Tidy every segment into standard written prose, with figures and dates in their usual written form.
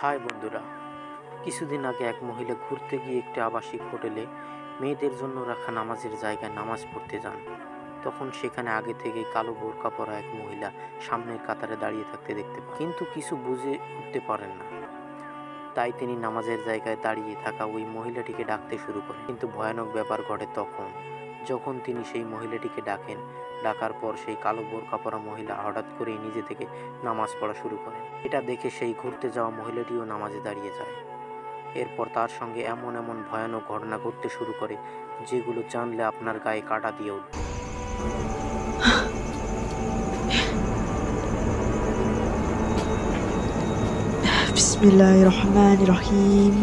High বন্ধুরা, কিছুদিন আগে এক মহিলা ঘুরতে গিয়ে একটি আবাসিক হোটেলে মেয়েদের জন্য রাখা নামাজের জায়গায় নামাজ পড়তে যান। তখন সেখানে আগে থেকেই কালো বোরকা পরা এক মহিলা সামনের কাতারে দাঁড়িয়ে থাকতে দেখতে পান, কিন্তু কিছু বুঝে উঠতে পারেন না। তাই তিনি নামাজের জায়গায় দাঁড়িয়ে থাকা ওই মহিলাটিকে ডাকতে শুরু করেন। কিন্তু ভয়ানক ব্যাপার ঘটে যখন তিনি সেই মহিলাটিকে ডাকার পর সেই কালো বোরকা পরা মহিলা হঠাৎ করেই নিজে থেকে নামাজ পড়া শুরু করেন। এটা দেখে সেই ঘুরতে যাওয়া মহিলাটিও নামাজে দাঁড়িয়ে যায়। এরপর তার সঙ্গে এমন ভয়ানক ঘটনা ঘটতে শুরু করে যেগুলো জানলে আপনার গায়ে কাঁটা দিয়ে উঠবে। বিসমিল্লাহির রহমানির রহিম।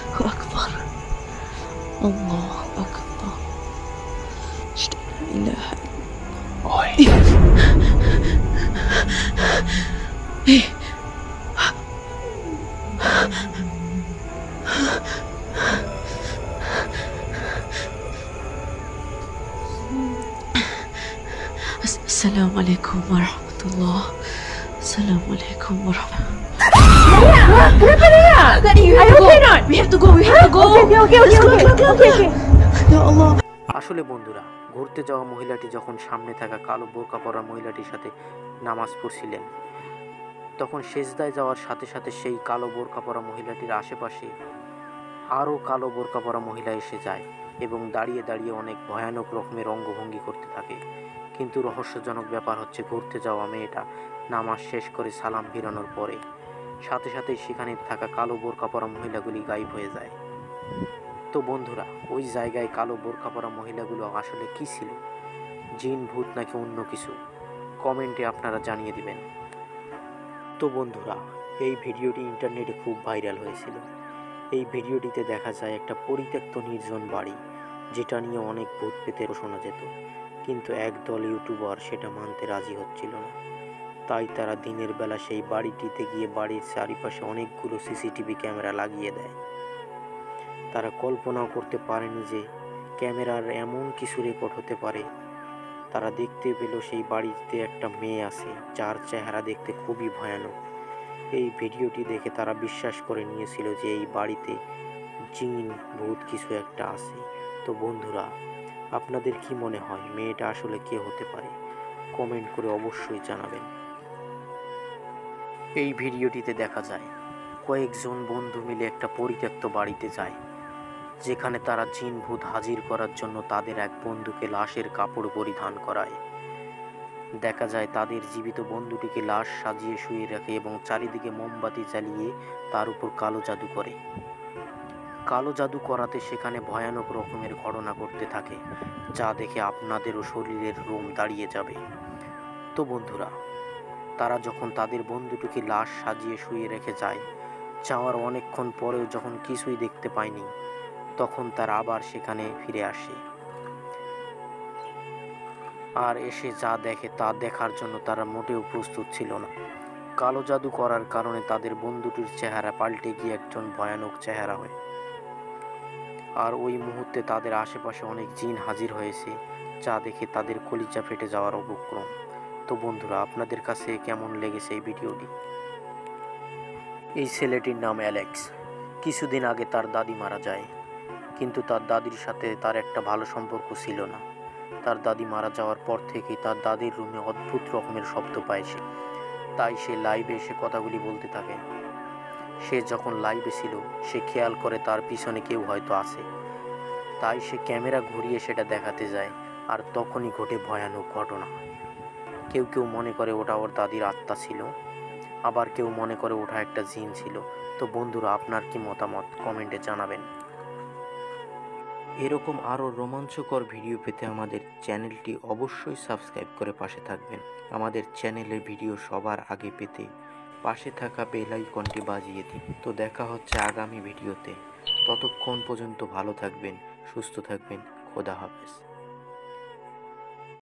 Allahu Akbar. Allahu Akbar. La ilaha Assalamualaikum warahmatullah. Assalamualaikum warahmatullah. Kenapa Raya? Are you okay not? We have to go. Okay. Ya Allah. আসলে বন্ধুরা, ঘুরতে যাওয়া মহিলাটি যখন সামনে থাকা কালো বোরকা পরা মহিলাটির সাথে নামাজ পড়ছিলেন, তখন সেজদায় যাওয়ার সাথে সাথে সেই কালো বোরকা পরা মহিলাটির আশেপাশে আরও কালো বোরকা পরা মহিলা এসে যায় এবং দাঁড়িয়ে অনেক ভয়ানক রকমের অঙ্গভঙ্গি করতে থাকে। কিন্তু রহস্যজনক ব্যাপার হচ্ছে, ঘুরতে যাওয়া মেয়েটা নামাজ শেষ করে সালাম ফিরানোর পরে সাথে সাথেই সেখানে থাকা কালো বোরকা পরা মহিলাগুলি গায়েব হয়ে যায়। তো বন্ধুরা, ওই জায়গায় কালো বোরকা পরা মহিলাগুলো আসলে কি ছিল? জিন, ভূত নাকি অন্য কিছু? কমেন্টে আপনারা জানিয়ে দিবেন। তো বন্ধুরা, এই ভিডিওটি ইন্টারনেটে খুব ভাইরাল হয়েছিল। এই ভিডিওটিতে দেখা যায় একটা পরিত্যক্ত নির্জন বাড়ি, যেটা নিয়ে অনেক ভূত পেতে শোনা যেত, কিন্তু একদল ইউটিউবার সেটা মানতে রাজি হচ্ছিল না। তাই তারা দিনের বেলা সেই বাড়িটিতে গিয়ে বাড়ির চারিপাশে অনেকগুলো সিসিটিভি ক্যামেরা লাগিয়ে দেয়। তারা কল্পনাও করতে পারেনি যে ক্যামেরার এমন কিছু রেকর্ড হতে পারে। তারা দেখতে পেল সেই বাড়িতে একটা মেয়ে আছে, যার চেহারা দেখতে খুবই ভয়ানক। এই ভিডিওটি দেখে তারা বিশ্বাস করে নিয়েছিল যে এই বাড়িতে জিন, ভূত কিছু একটা আছে। তো বন্ধুরা, আপনাদের কি মনে হয় মেয়েটা আসলে কে হতে পারে? কমেন্ট করে অবশ্যই জানাবেন। এই ভিডিওটিতে দেখা যায় কয়েকজন বন্ধু মিলে একটা পরিত্যক্ত বাড়িতে যায়, যেখানে তারা জিন, ভূত হাজির করার জন্য তাদের এক বন্ধুকে লাশের কাপড় পরিধান করায়। দেখা যায় তাদের জীবিত বন্ধুটিকে লাশ সাজিয়ে শুয়ে রাখে এবং চারিদিকে মোমবাতি জ্বালিয়ে তার উপর কালো জাদু করে। কালো জাদু করাতে সেখানে ভয়ানক রকমের ঘটনা ঘটতে থাকে, যা দেখে আপনাদেরও শরীরের রোম দাঁড়িয়ে যাবে। তো বন্ধুরা, তারা যখন তাদের বন্ধুটিকে লাশ সাজিয়ে শুয়ে রেখে যাওয়ার অনেকক্ষণ পরেও যখন কিছুই দেখতে পায়নি, তখন তারা আবার সেখানে ফিরে আসে। আর এসে যা দেখে তা দেখার জন্য তারা মোটেও প্রস্তুত ছিল না। কালো জাদু করার কারণে তাদের বন্ধুটির চেহারা পাল্টে গিয়ে একজন ভয়ানক চেহারা হয়। আর ওই মুহূর্তে তাদের আশেপাশে অনেক জিন হাজির হয়েছে, যা দেখে তাদের কলিজা ফেটে যাওয়ার উপক্রম। তো বন্ধুরা, আপনাদের কাছে কেমন লেগেছে এই ভিডিওটি? এই ছেলেটির নাম অ্যালেক্স। কিছুদিন আগে তার দাদি মারা যায়, কিন্তু তার দাদির সাথে তার একটা ভালো সম্পর্ক ছিল না। তার দাদি মারা যাওয়ার পর থেকেই তার দাদির রুমে অদ্ভুত রকমের শব্দ পায় সে। তাই সে লাইভে এসে কথাগুলি বলতে থাকে। সে যখন লাইভে ছিল, সে খেয়াল করে তার পিছনে কেউ হয়তো আছে। তাই সে ক্যামেরা ঘুরিয়ে সেটা দেখাতে যায়, আর তখনই ঘটে ভয়ানক ঘটনা। কেউ মনে করে ওটা ওর দাদির আত্মা ছিল, আবার কেউ মনে করে ওটা একটা জিন ছিল। তো বন্ধুরা, আপনার কি মতামত কমেন্টে জানাবেন। এরকম আরও রোমাঞ্চকর ভিডিও পেতে আমাদের চ্যানেলটি অবশ্যই সাবস্ক্রাইব করে পাশে থাকবেন। আমাদের চ্যানেলের ভিডিও সবার আগে পেতে পাশে থাকা বেল আইকনটি বাজিয়ে দিন। তো দেখা হচ্ছে আগামী ভিডিওতে। ততক্ষণ পর্যন্ত ভালো থাকবেন, সুস্থ থাকবেন। খোদা হাফেজ।